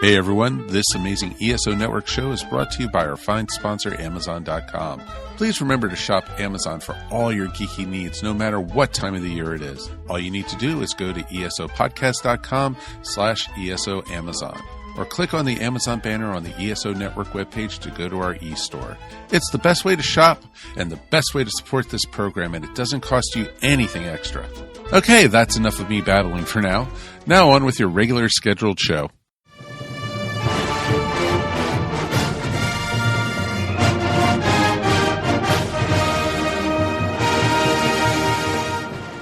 Hey everyone, this amazing ESO Network show is brought to you by our fine sponsor, Amazon.com. Please remember to shop Amazon for all your geeky needs, no matter what time of the year it is. All you need to do is go to esopodcast.com/ESO Amazon, or click on the Amazon banner on the ESO Network webpage to go to our e-store. It's the best way to shop and the best way to support this program, and it doesn't cost you anything extra. Okay, that's enough of me babbling for now. Now on with your regular scheduled show.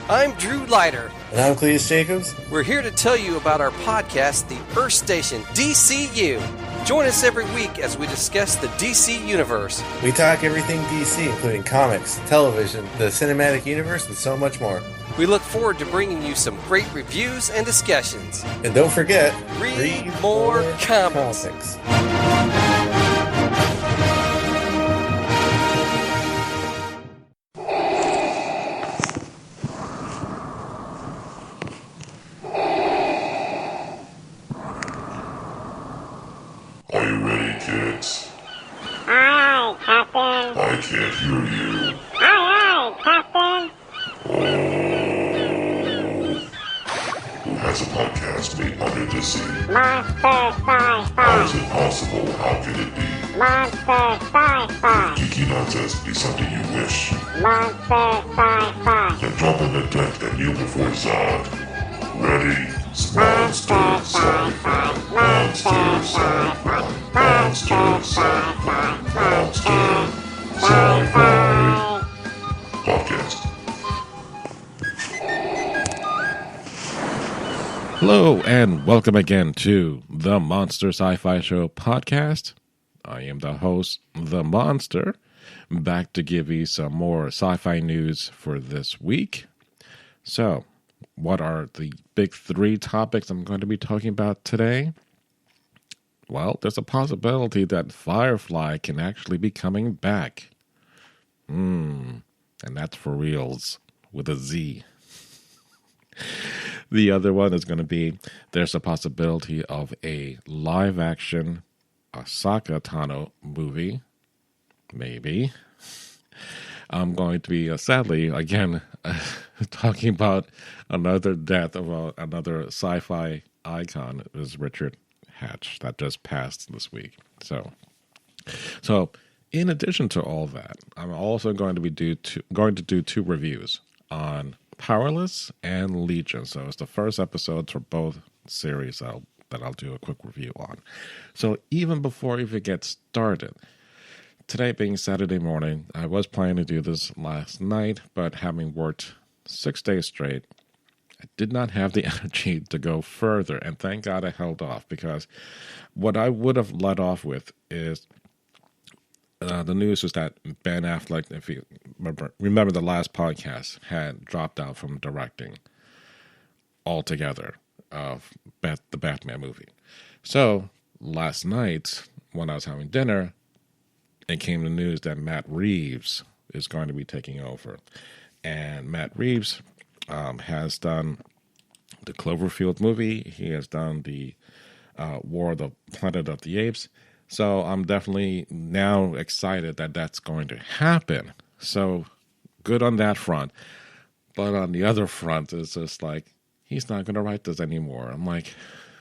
I'm Drew Leiter. And I'm Cleus Jacobs. We're here to tell you about our podcast, The Earth Station DCU. Join us every week as we discuss the DC Universe. We talk everything DC, including comics, television, the cinematic universe, and so much more. We look forward to bringing you some great reviews and discussions. And don't forget, read more comics. Are you ready, kids? Aye, Captain. I can't hear you. Aye, Captain. Who has a podcast made under the sea? Monster How Sci-Fi. is it possible? How can it be? Monster Sci-Fi. Geeky nonsense be something you wish. Monster Sci-Fi. Then drop on the deck and kneel before Zod. Ready? Monster Sci-Fi. Monster Sci-Fi. Monster Sci-Fi. Monster Sci-Fi. Podcast. Hello and welcome again to the Monster Sci-Fi Show podcast. I am the host, The Monster, back to give you some more sci-fi news for this week. So, what are the big three topics I'm going to be talking about today? Well, there's a possibility that Firefly can actually be coming back. And that's for reals, with a Z. The other one is going to be, there's a possibility of a live-action Ahsoka Tano movie. Maybe. I'm going to be, sadly, again, talking about another death of another sci-fi icon. It was Ricard Hatch that just passed this week. So in addition to all that, I'm also going to do two reviews on Powerless and Legion. So it's the first episode for both series that I'll do a quick review on. So even before we even get started, today being Saturday morning, I was planning to do this last night, but having worked 6 days straight, I did not have the energy to go further, and thank God I held off, because what I would have led off with is the news is that Ben Affleck, if you remember the last podcast, had dropped out from directing altogether of the Batman movie. So last night, when I was having dinner, it came the news that Matt Reeves is going to be taking over. And Matt Reeves has done the Cloverfield movie. He has done the War of the Planet of the Apes. So I'm definitely now excited that that's going to happen. So good on that front. But on the other front, it's just like, he's not going to write this anymore. I'm like,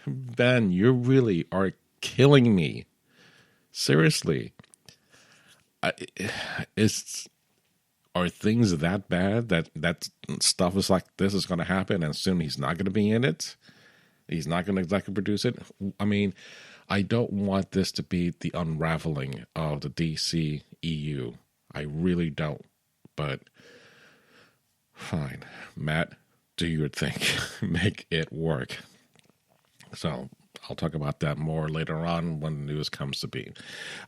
Ben, you really are killing me. Seriously. Are things that bad that stuff is like this is going to happen and soon he's not going to be in it? He's not going to exactly produce it? I mean, I don't want this to be the unraveling of the DC EU. I really don't. But fine. Matt, do your thing. Make it work. So I'll talk about that more later on when the news comes to be.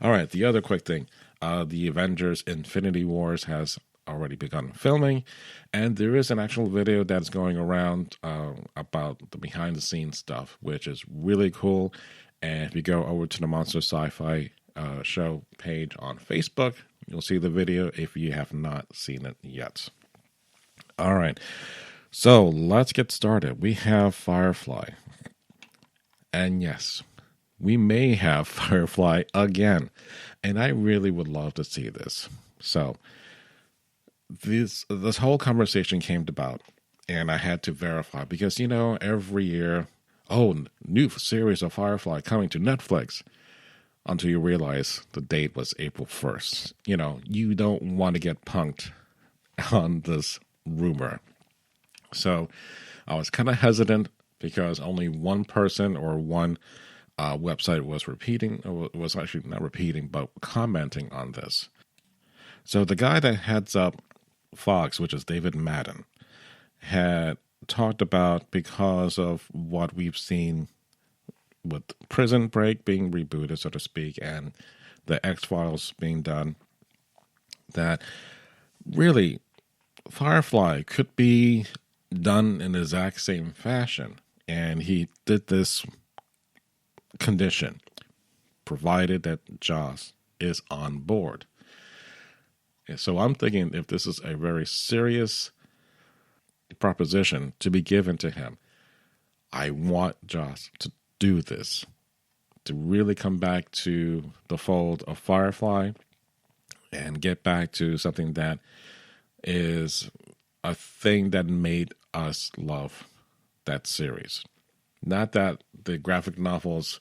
All right, the other quick thing. The Avengers Infinity Wars has already begun filming, and there is an actual video that's going around about the behind-the-scenes stuff, which is really cool. And if you go over to the Monster Sci-Fi Show page on Facebook, you'll see the video if you have not seen it yet. All right, so let's get started. We have Firefly. And yes, we may have Firefly again. And I really would love to see this. So this whole conversation came about, and I had to verify because, every year, new series of Firefly coming to Netflix, until you realize the date was April 1st. You don't want to get punked on this rumor. So I was kind of hesitant because only one person or one website was actually not repeating, but commenting on this. So the guy that heads up Fox, which is David Madden, had talked about, because of what we've seen with Prison Break being rebooted, so to speak, and the X-Files being done, that really Firefly could be done in the exact same fashion. And he did this condition, provided that Joss is on board. And so I'm thinking, if this is a very serious proposition to be given to him, I want Joss to do this, to really come back to the fold of Firefly and get back to something that is a thing that made us love that series. Not that the graphic novels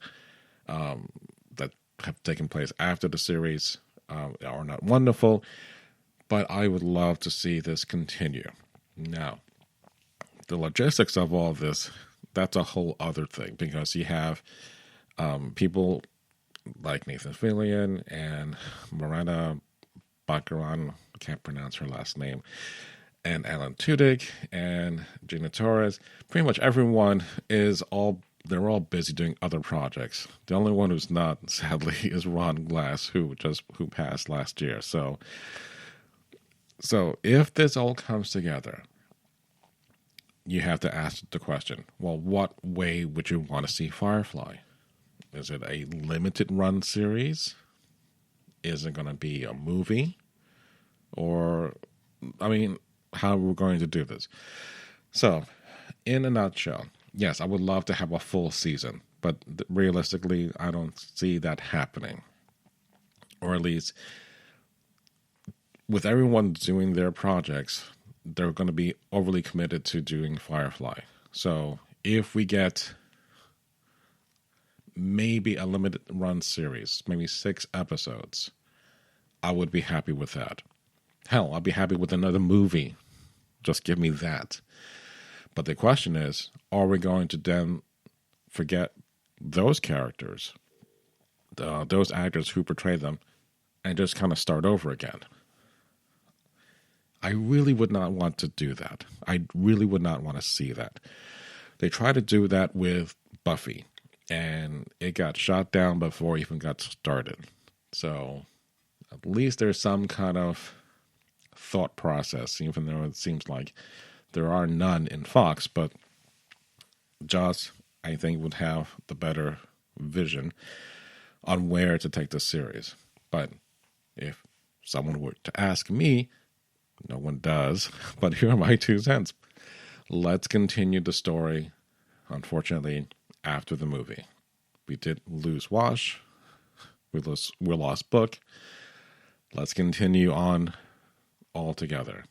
that have taken place after the series are not wonderful, but I would love to see this continue. Now, the logistics of all this, that's a whole other thing, because you have people like Nathan Fillion and Miranda Baccarin, I can't pronounce her last name, and Alan Tudyk and Gina Torres. Pretty much everyone they're all busy doing other projects. The only one who's not, sadly, is Ron Glass, who passed last year. So if this all comes together, you have to ask the question, well, what way would you want to see Firefly? Is it a limited run series? Is it going to be a movie? Or, how are we going to do this? So, in a nutshell, yes, I would love to have a full season, but realistically, I don't see that happening. Or at least, with everyone doing their projects, they're going to be overly committed to doing Firefly. So if we get maybe a limited run series, maybe 6 episodes, I would be happy with that. Hell, I'd be happy with another movie. Just give me that. But the question is, are we going to then forget those characters, those actors who portray them, and just kind of start over again? I really would not want to do that. I really would not want to see that. They tried to do that with Buffy, and it got shot down before it even got started. So at least there's some kind of thought process, even though it seems like there are none in Fox. But Joss, I think, would have the better vision on where to take this series. But if someone were to ask me, no one does, but here are my 2 cents. Let's continue the story, unfortunately, after the movie. We did lose Wash. We lost Book. Let's continue on all together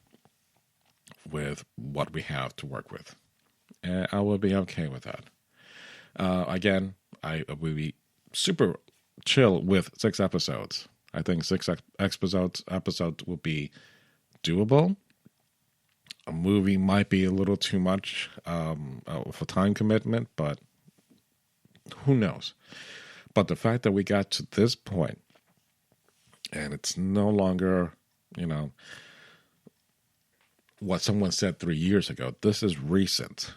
with what we have to work with. And I will be okay with that. Again, I will be super chill with 6 episodes. I think 6 episodes will be doable. A movie might be a little too much of a time commitment, but who knows? But the fact that we got to this point, and it's no longer, what someone said 3 years ago. This is recent.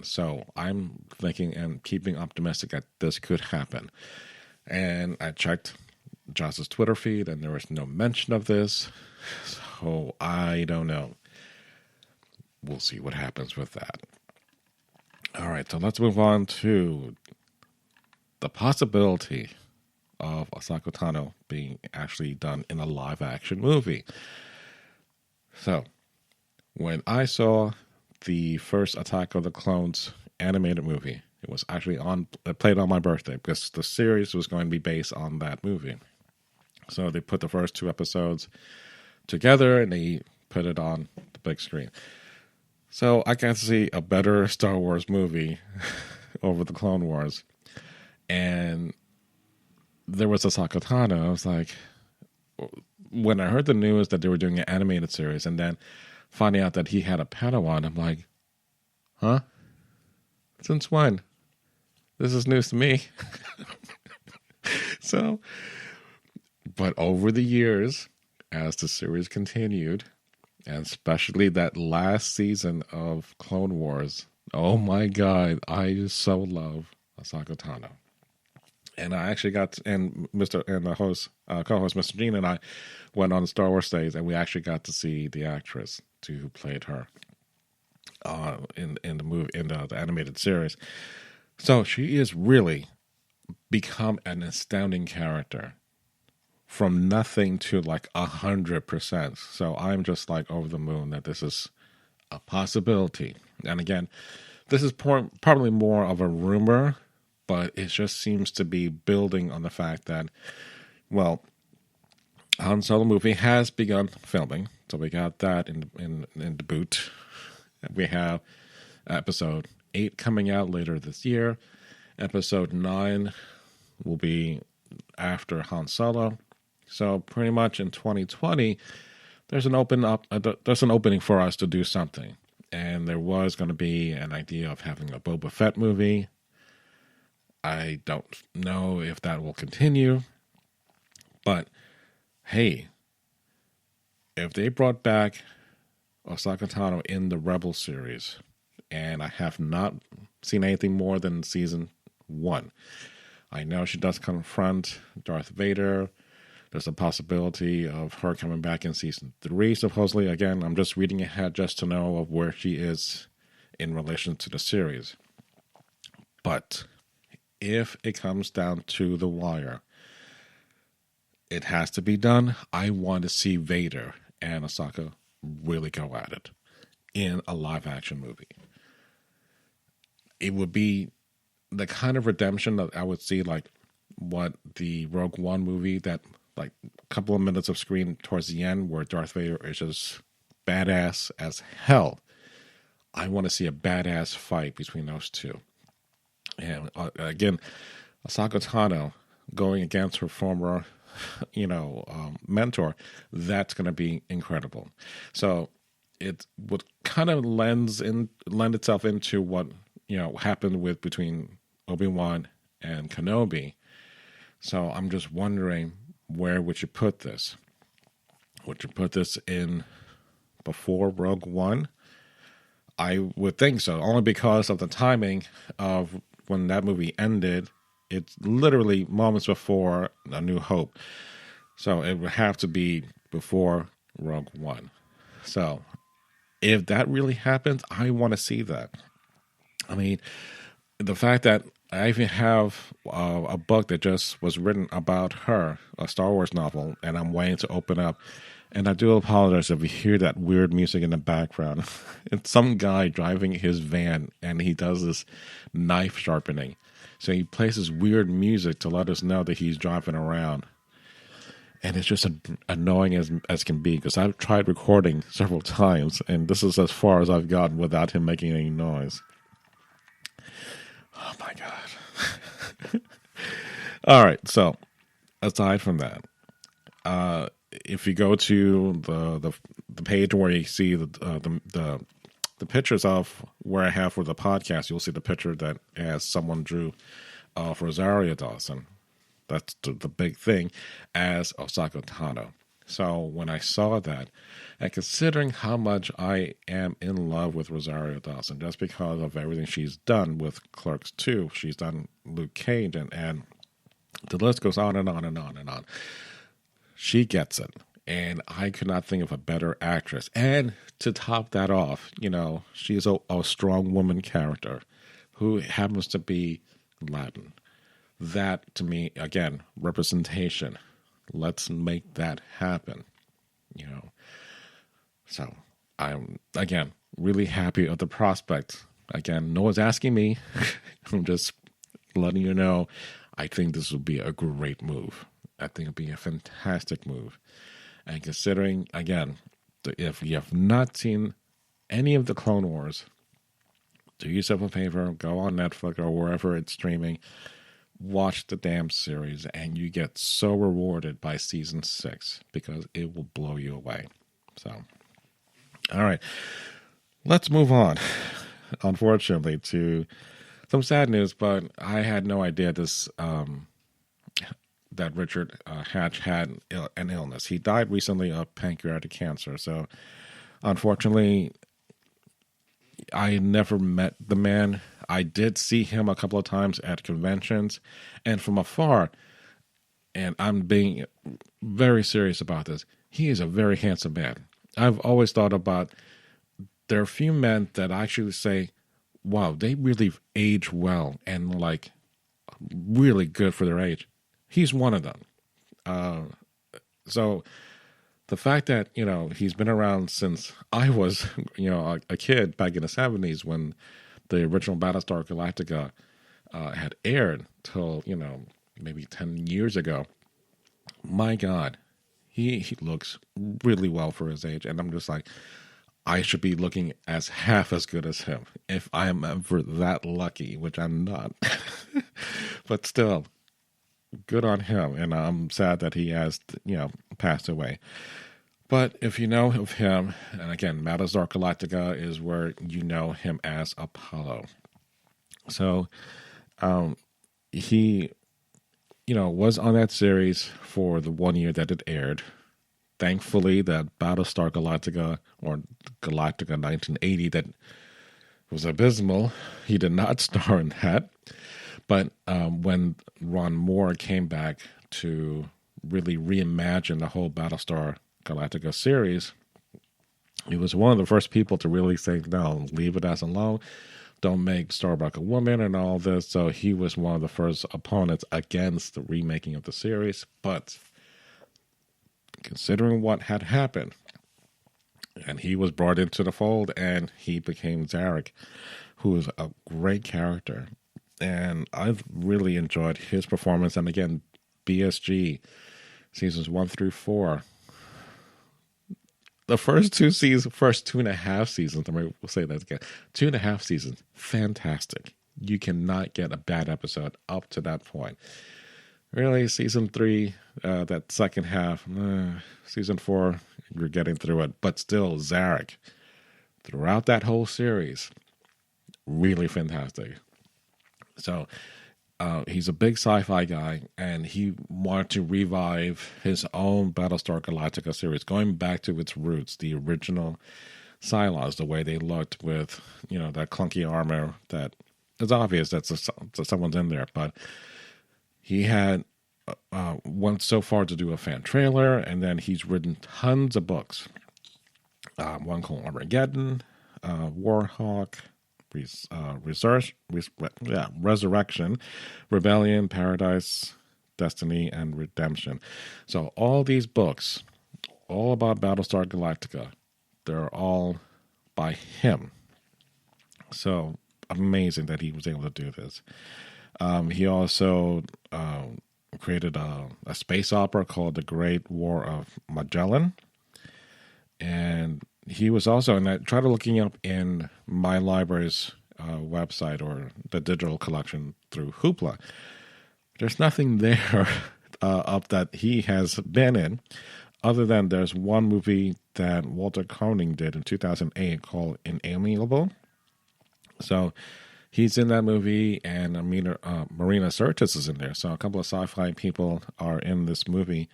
So I'm thinking and keeping optimistic that this could happen. And I checked Joss's Twitter feed, and there was no mention of this. So I don't know. We'll see what happens with that. All right, so let's move on to the possibility of Ahsoka Tano being actually done in a live-action movie. So, when I saw the first Attack of the Clones animated movie, It was actually played on my birthday because the series was going to be based on that movie. So they put the first 2 episodes together and they put it on the big screen. So I got to see a better Star Wars movie over the Clone Wars. And there was Ahsoka Tano. I was like, when I heard the news that they were doing an animated series and then finding out that he had a Padawan, I'm like, huh? Since when? This is news to me. So, but over the years, as the series continued, and especially that last season of Clone Wars, oh my God, I just so love Ahsoka Tano. And I actually and the host, co-host Mr. Gene and I went on the Star Wars days, and we actually got to see the actress who played her in the movie, in the animated series. So she is really become an astounding character from nothing to like 100%. So I'm just like over the moon that this is a possibility. And again, this is probably more of a rumor, but it just seems to be building on the fact that, well, Han Solo movie has begun filming, so we got that in the boot. We have episode 8 coming out later this year. Episode 9 will be after Han Solo. So pretty much in 2020, there's an opening for us to do something. And there was going to be an idea of having a Boba Fett movie. I don't know if that will continue. But hey, if they brought back Ahsoka Tano in the Rebel series, and I have not seen anything more than season 1. I know she does confront Darth Vader. There's a possibility of her coming back in season 3, supposedly. Again, I'm just reading ahead just to know of where she is in relation to the series. But if it comes down to the wire, it has to be done. I want to see Vader and Ahsoka really go at it in a live-action movie. It would be the kind of redemption that I would see, like what the Rogue One movie, that like a couple of minutes of screen towards the end where Darth Vader is just badass as hell. I want to see a badass fight between those two. And again, Ahsoka Tano going against her former, mentor, that's going to be incredible. So it would kind of lend itself into what happened between Obi-Wan and Kenobi. So I'm just wondering, where would you put this? Would you put this in before Rogue One? I would think so, only because of the timing of when that movie ended. It's literally moments before A New Hope. So it would have to be before Rogue One. So if that really happens, I want to see that. I mean, the fact that I even have a book that just was written about her, a Star Wars novel, and I'm waiting to open up. And I do apologize if you hear that weird music in the background. It's some guy driving his van, and he does this knife sharpening. So he plays this weird music to let us know that he's driving around. And it's just annoying as can be, because I've tried recording several times, and this is as far as I've gotten without him making any noise. Oh my God. All right, so aside from that, if you go to the page where you see the pictures of where I have for the podcast, you'll see the picture that as someone drew of Rosario Dawson. That's the big thing, as Ahsoka Tano. So when I saw that, and considering how much I am in love with Rosario Dawson, just because of everything she's done with Clerks 2, she's done Luke Cage, and the list goes on and on and on and on. She gets it, and I could not think of a better actress. And to top that off, she's a strong woman character who happens to be Latin. That, to me, again, representation. Let's make that happen, So I'm, again, really happy of the prospect again, no one's asking me. I'm just letting you know, I think this would be a great move. I think it'd be a fantastic move. And considering, again, if you have not seen any of the Clone Wars, do yourself a favor, go on Netflix or wherever it's streaming, watch the damn series, and you get so rewarded by season 6 because it will blow you away. So, all right, let's move on, unfortunately, to some sad news, but I had no idea this that Ricard Hatch had an illness. He died recently of pancreatic cancer, so unfortunately, I never met the man. I did see him a couple of times at conventions and from afar, and I'm being very serious about this. He is a very handsome man. I've always thought about, there are a few men that I actually say, wow, they really age well and like really good for their age. He's one of them. So the fact that, he's been around since I was, a kid back in the 70s when the original Battlestar Galactica had aired till, maybe 10 years ago. My God, he looks really well for his age. And I'm just like, I should be looking as half as good as him if I am ever that lucky, which I'm not. But still, good on him. And I'm sad that he has, passed away. But if you know of him, and again, Battlestar Galactica is where you know him as Apollo. So he, was on that series for the 1 year that it aired. Thankfully, that Battlestar Galactica, or Galactica 1980, that was abysmal, he did not star in that. But when Ron Moore came back to really reimagine the whole Battlestar Galactica series, he was one of the first people to really say, no, leave it as alone. Don't make Starbuck a woman and all this. So he was one of the first opponents against the remaking of the series. But considering what had happened, and he was brought into the fold and he became Zarek, who is a great character. And I've really enjoyed his performance. And again, BSG, seasons 1 through 4. The first 2.5 seasons, we'll say that again, 2.5 seasons, fantastic. You cannot get a bad episode up to that point. Really, season 3, that second half, season 4, you're getting through it. But still, Zarek, throughout that whole series, really fantastic. So he's a big sci-fi guy, and he wanted to revive his own Battlestar Galactica series, going back to its roots, the original Cylons, the way they looked with, that clunky armor that it's obvious that someone's in there. But he had went so far to do a fan trailer, and then he's written tons of books. One called Armageddon, Warhawk, Resurrection, Rebellion, Paradise, Destiny, and Redemption. So all these books, all about Battlestar Galactica, they're all by him. So amazing that he was able to do this. He also created a space opera called The Great War of Magellan. And he was also, and I tried looking up in my library's website or the digital collection through Hoopla. There's nothing there up that he has been in, other than there's one movie that Walter Koenig did in 2008 called Inalienable. So he's in that movie, and Marina Sirtis is in there. So a couple of sci-fi people are in this movie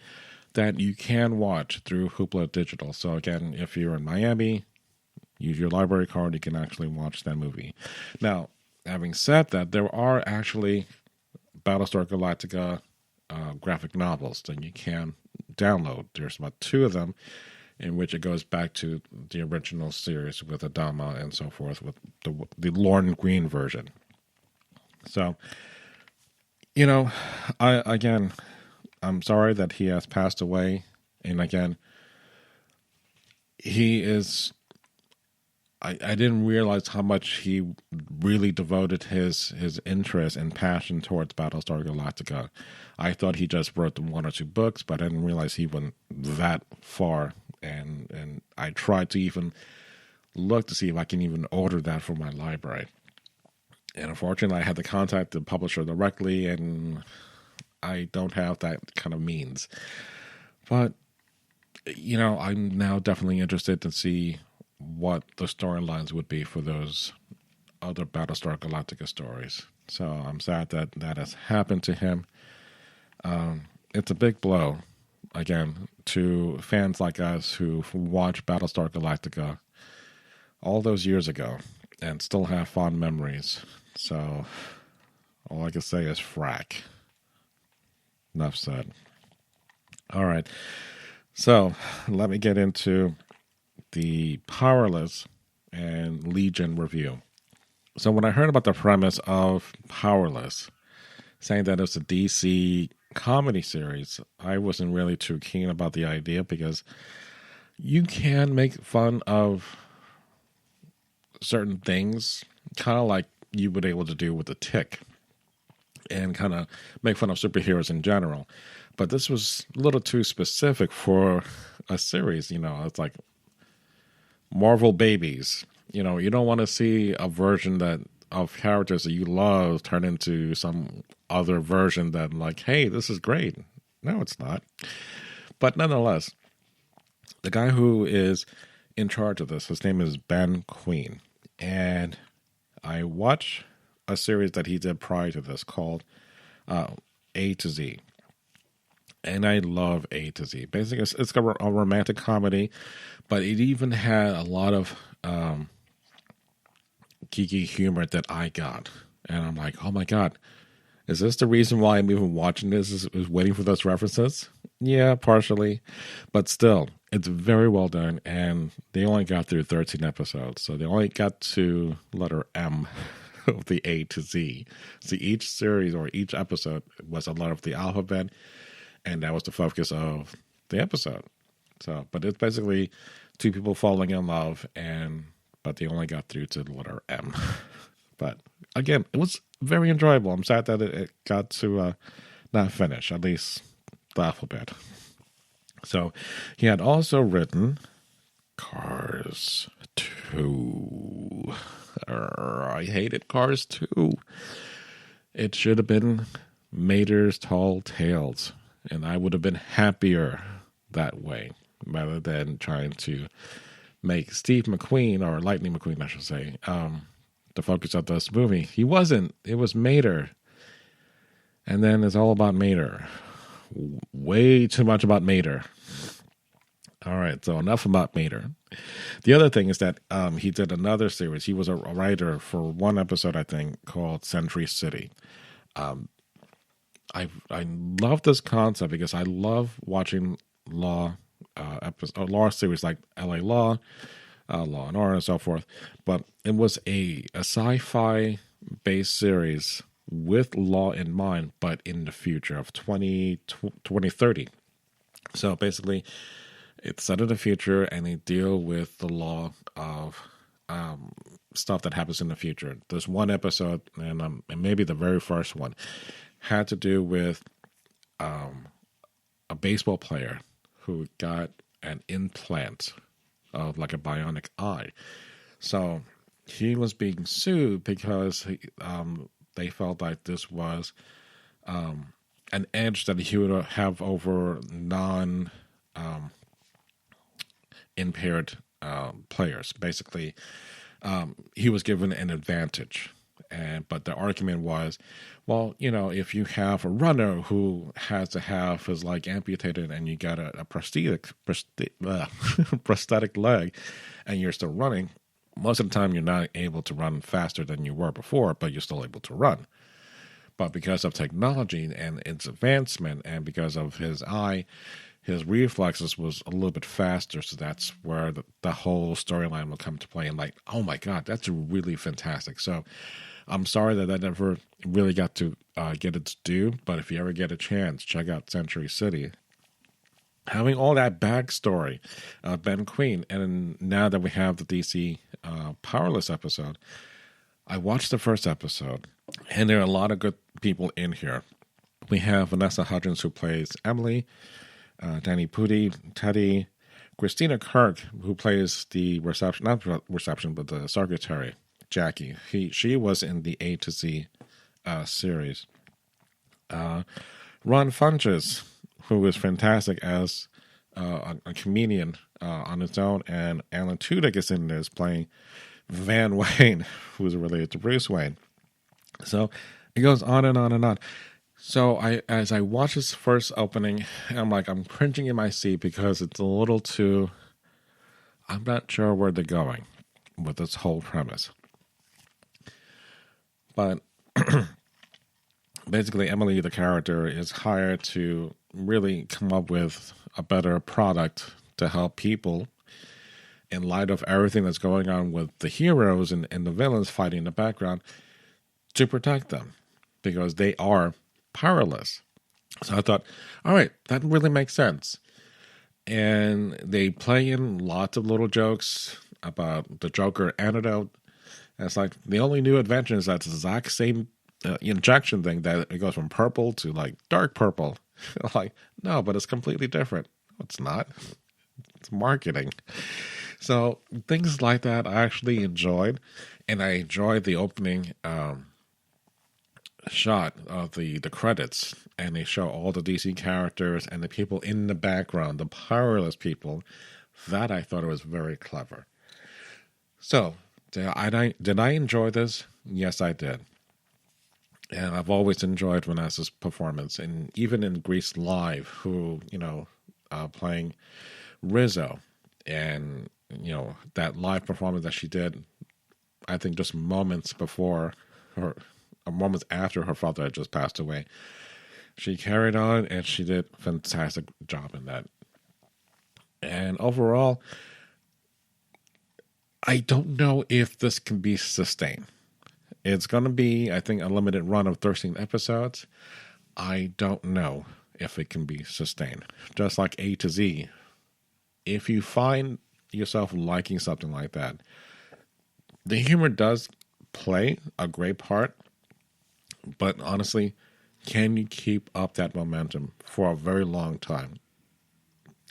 that you can watch through Hoopla Digital. So again, if you're in Miami, use your library card, you can actually watch that movie. Now, having said that, there are actually Battlestar Galactica graphic novels that you can download. There's about 2 of them in which it goes back to the original series with Adama and so forth, with the Lorne Green version. So, I'm sorry that he has passed away. And again, he is I didn't realize how much he really devoted his interest and passion towards Battlestar Galactica. I thought he just wrote one or two books, but I didn't realize he went that far. And I tried to even look to see if I can even order that from my library. And unfortunately, I had to contact the publisher directly, and I don't have that kind of means. But, I'm now definitely interested to see what the storylines would be for those other Battlestar Galactica stories. So I'm sad that that has happened to him. It's a big blow, again, to fans like us who watched Battlestar Galactica all those years ago and still have fond memories. So all I can say is frack. Enough said. All right. So let me get into the Powerless and Legion review. So when I heard about the premise of Powerless, saying that it's a DC comedy series, I wasn't really too keen about the idea because you can make fun of certain things, kind of like you would be able to do with The Tick, and kind of make fun of superheroes in general. But this was a little too specific for a series. It's like Marvel babies. You don't want to see a version of characters that you love turn into some other version that, like, hey, this is great. No, it's not. But nonetheless, the guy who is in charge of this, his name is Ben Queen. And I watched a series that he did prior to this called A to Z. And I love A to Z. Basically, it's a romantic comedy, but it even had a lot of geeky humor that I got. And I'm like, oh my God, is this the reason why I'm even watching this? Is waiting for those references? Yeah, partially. But still, it's very well done. And they only got through 13 episodes. So they only got to letter M of the A to Z. So each series or each episode was a letter of the alphabet. And that was the focus of the episode. So, but it's basically two people falling in love, but they only got through to the letter M. But again, it was very enjoyable. I'm sad that it got to not finish, at least the alphabet. So he had also written Cars 2. I hated Cars 2. It should have been Mater's Tall Tales. And I would have been happier that way, rather than trying to make Steve McQueen, or Lightning McQueen, I should say, the focus of this movie. He wasn't. It was Mater. And then it's all about Mater. Way too much about Mater. All right, so enough about Mater. The other thing is that he did another series. He was a writer for one episode, I think, called Century City. I love this concept because I love watching law series like LA Law, Law and Order, and so forth. But it was a sci-fi based series with law in mind, but in the future of 2030. So basically, it's set in the future, and they deal with the law of stuff that happens in the future. There's one episode, and maybe the very first one, had to do with a baseball player who got an implant of like a bionic eye. So he was being sued because they felt like this was an edge that he would have over non-impaired players. Basically, he was given an advantage. But the argument was, well, if you have a runner who has to have his leg amputated and you got a prosthetic leg and you're still running, most of the time you're not able to run faster than you were before, but you're still able to run. But because of technology and its advancement, and because of his eye, his reflexes was a little bit faster, so that's where the whole storyline will come to play. And like, oh my God, that's really fantastic. So I'm sorry that never really got to get its due, but if you ever get a chance, check out Century City. having all that backstory of Ben Queen, and now that we have the DC Powerless episode, I watched the first episode, and there are a lot of good people in here. We have Vanessa Hudgens, who plays Emily, Danny Pudi, Teddy, Christina Kirk, who plays the but the secretary, Jackie. She was in the A to Z series. Ron Funches, who is fantastic as a comedian on its own, and Alan Tudyk is in this playing Van Wayne, who is related to Bruce Wayne. So it goes on and on and on. So as I watch this first opening, I'm cringing in my seat because it's a little too, I'm not sure where they're going with this whole premise. But basically, Emily, the character, is hired to really come up with a better product to help people in light of everything that's going on with the heroes and the villains fighting in the background, to protect them because they are powerless. So I thought, all right, that really makes sense. And they play in lots of little jokes about the Joker antidote. And it's like the only new invention is that exact same injection thing that it goes from purple to like dark purple. Like, no, but it's completely different. It's not. It's marketing. So things like that I actually enjoyed, and I enjoyed the opening shot of the credits, and they show all the DC characters and the people in the background, the powerless people. That I thought it was very clever. So did I enjoy this? Yes, I did. And I've always enjoyed Vanessa's performance, and even in Grease Live, who, playing Rizzo, and, that live performance that she did, I think just moments after her father had just passed away, she carried on, and she did a fantastic job in that. And overall, I don't know if this can be sustained. It's going to be, I think, a limited run of 13 episodes. I don't know if it can be sustained. Just like A to Z, if you find yourself liking something like that, the humor does play a great part, but honestly, can you keep up that momentum for a very long time?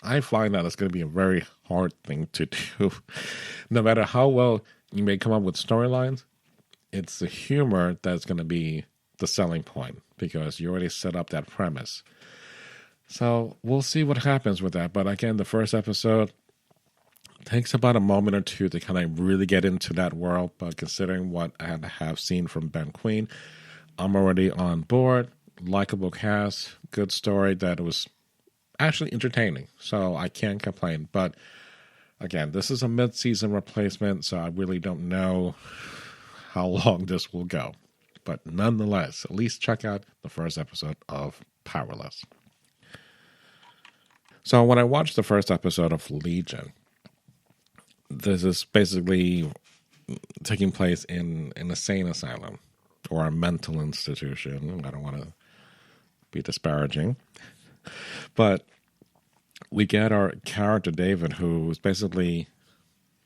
I find that it's going to be a very hard thing to do. No matter how well you may come up with storylines, it's the humor that's going to be the selling point because you already set up that premise. So we'll see what happens with that. But again, the first episode takes about a moment or two to kind of really get into that world. But considering what I have seen from Ben Queen, I'm already on board. Likeable cast, good story that was actually entertaining. So I can't complain. But again, this is a mid-season replacement, so I really don't know how long this will go. But nonetheless, at least check out the first episode of Powerless. So when I watched the first episode of Legion, this is basically taking place in an insane asylum or a mental institution. I don't want to be disparaging. But we get our character David, who is basically,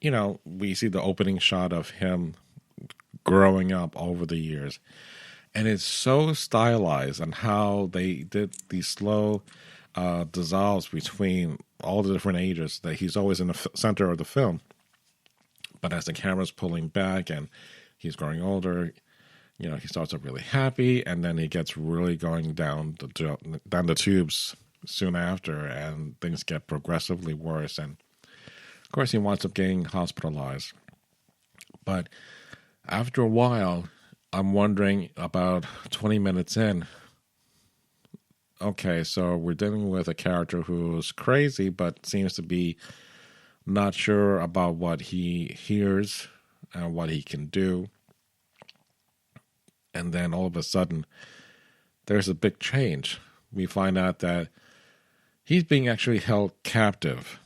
we see the opening shot of him growing up over the years. And it's so stylized on how they did these slow dissolves between all the different ages that he's always in the center of the film. But as the camera's pulling back and he's growing older, he starts up really happy, and then he gets really going down the tubes soon after, and things get progressively worse. And of course, he winds up getting hospitalized. But after a while, I'm wondering about 20 minutes in, okay, so we're dealing with a character who's crazy, but seems to be not sure about what he hears and what he can do. And then all of a sudden, there's a big change. We find out that he's being actually held captive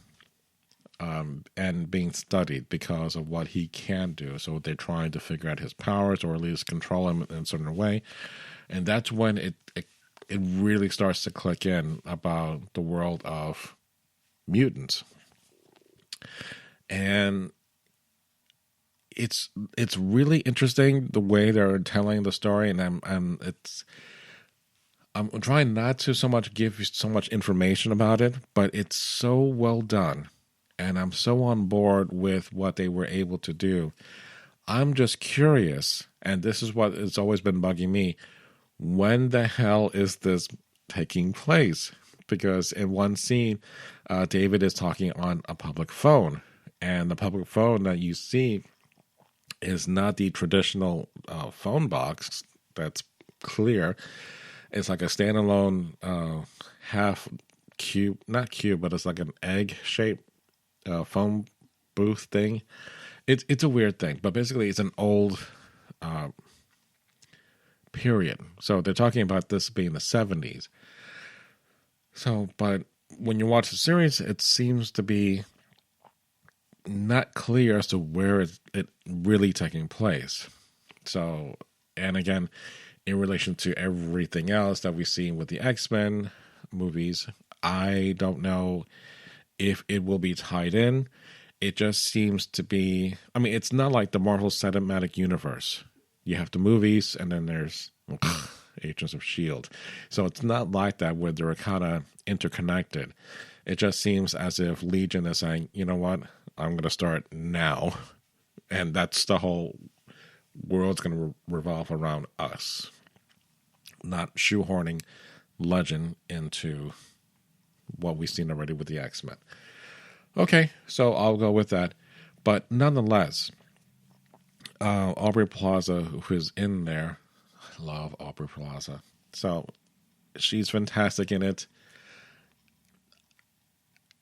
and being studied because of what he can do. So they're trying to figure out his powers, or at least control him in a certain way. And that's when it really starts to click in about the world of mutants. And it's really interesting the way they're telling the story, and I'm trying not to so much give you so much information about it, but it's so well done, and I'm so on board with what they were able to do. I'm just curious, and this is what has always been bugging me. When the hell is this taking place? Because in one scene, David is talking on a public phone, and the public phone that you see is not the traditional phone box that's clear. It's like a standalone half cube, not cube, but it's like an egg-shaped phone booth thing. It's a weird thing, but basically it's an old period. So they're talking about this being the 70s. So, but when you watch the series, it seems to be not clear as to where it really taking place. So, and again, in relation to everything else that we've seen with the X-Men movies, I don't know if it will be tied in. It just seems to be, I mean, it's not like the Marvel Cinematic Universe. You have the movies, and then there's Agents of S.H.I.E.L.D. So it's not like that where they're kind of interconnected. It just seems as if Legion is saying, you know what, I'm going to start now. And that's the whole world's going to revolve around us. Not shoehorning Legend into what we've seen already with the X-Men. Okay, so I'll go with that. But nonetheless, Aubrey Plaza, who is in there, I love Aubrey Plaza. So she's fantastic in it.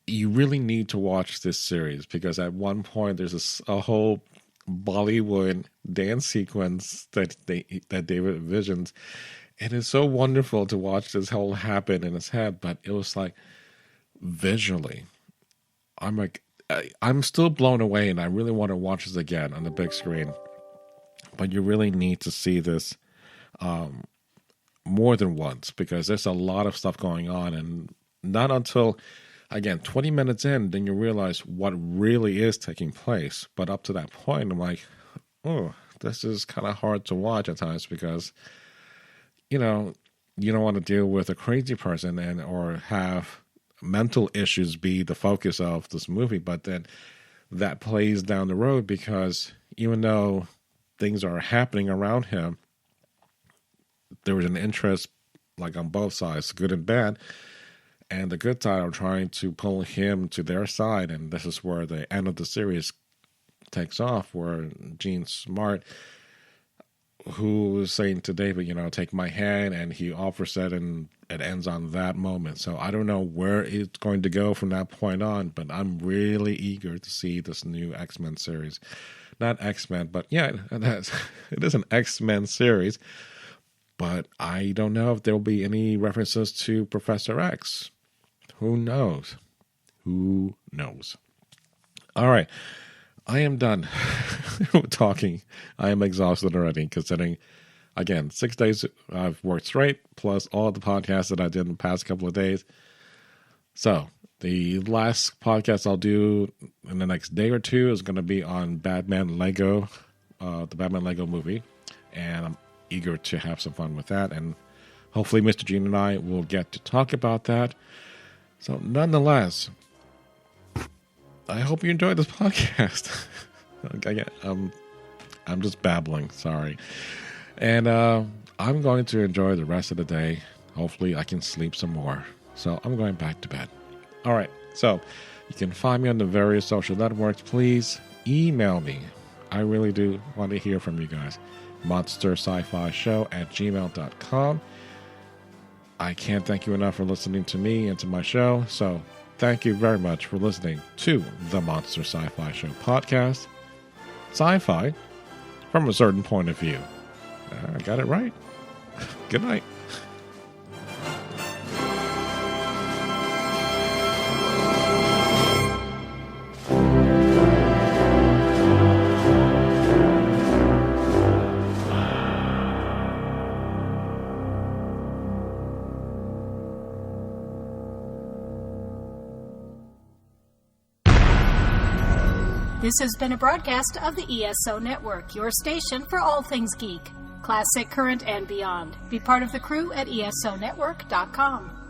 You really need to watch this series because at one point there's a whole Bollywood dance sequence that David envisions. It is so wonderful to watch this whole happen in his head, but it was like visually, I'm still blown away, and I really want to watch this again on the big screen. But you really need to see this more than once because there's a lot of stuff going on, and not until, again, 20 minutes in, then you realize what really is taking place. But up to that point, I'm like, oh, this is kind of hard to watch at times because, you know, you don't want to deal with a crazy person or have mental issues be the focus of this movie, but then that plays down the road because even though things are happening around him, there was an interest like on both sides, good and bad, and the good side are trying to pull him to their side, and this is where the end of the series takes off, where Gene Smart, who was saying to David, you know, take my hand, and he offers it, and it ends on that moment. So I don't know where it's going to go from that point on, but I'm really eager to see this new X-Men series. Not X-Men, but yeah, it is an X-Men series, but I don't know if there will be any references to Professor X. Who knows? Who knows? All right. I am done talking. I am exhausted already, considering, again, 6 days I've worked straight, plus all the podcasts that I did in the past couple of days. So, the last podcast I'll do in the next day or two is going to be on Batman Lego, the Batman Lego movie. And I'm eager to have some fun with that. And hopefully Mr. Gene and I will get to talk about that. So, nonetheless, I hope you enjoyed this podcast. I'm just babbling, sorry. And I'm going to enjoy the rest of the day. Hopefully I can sleep some more. So I'm going back to bed. All right, so you can find me on the various social networks. Please email me. I really do want to hear from you guys. monsterscifishow@gmail.com. I can't thank you enough for listening to me and to my show. So thank you very much for listening to the Monster Sci-Fi Show podcast. Sci-fi from a certain point of view. I got it right. Good night. This has been a broadcast of the ESO Network, your station for all things geek, classic, current, and beyond. Be part of the crew at ESONetwork.com.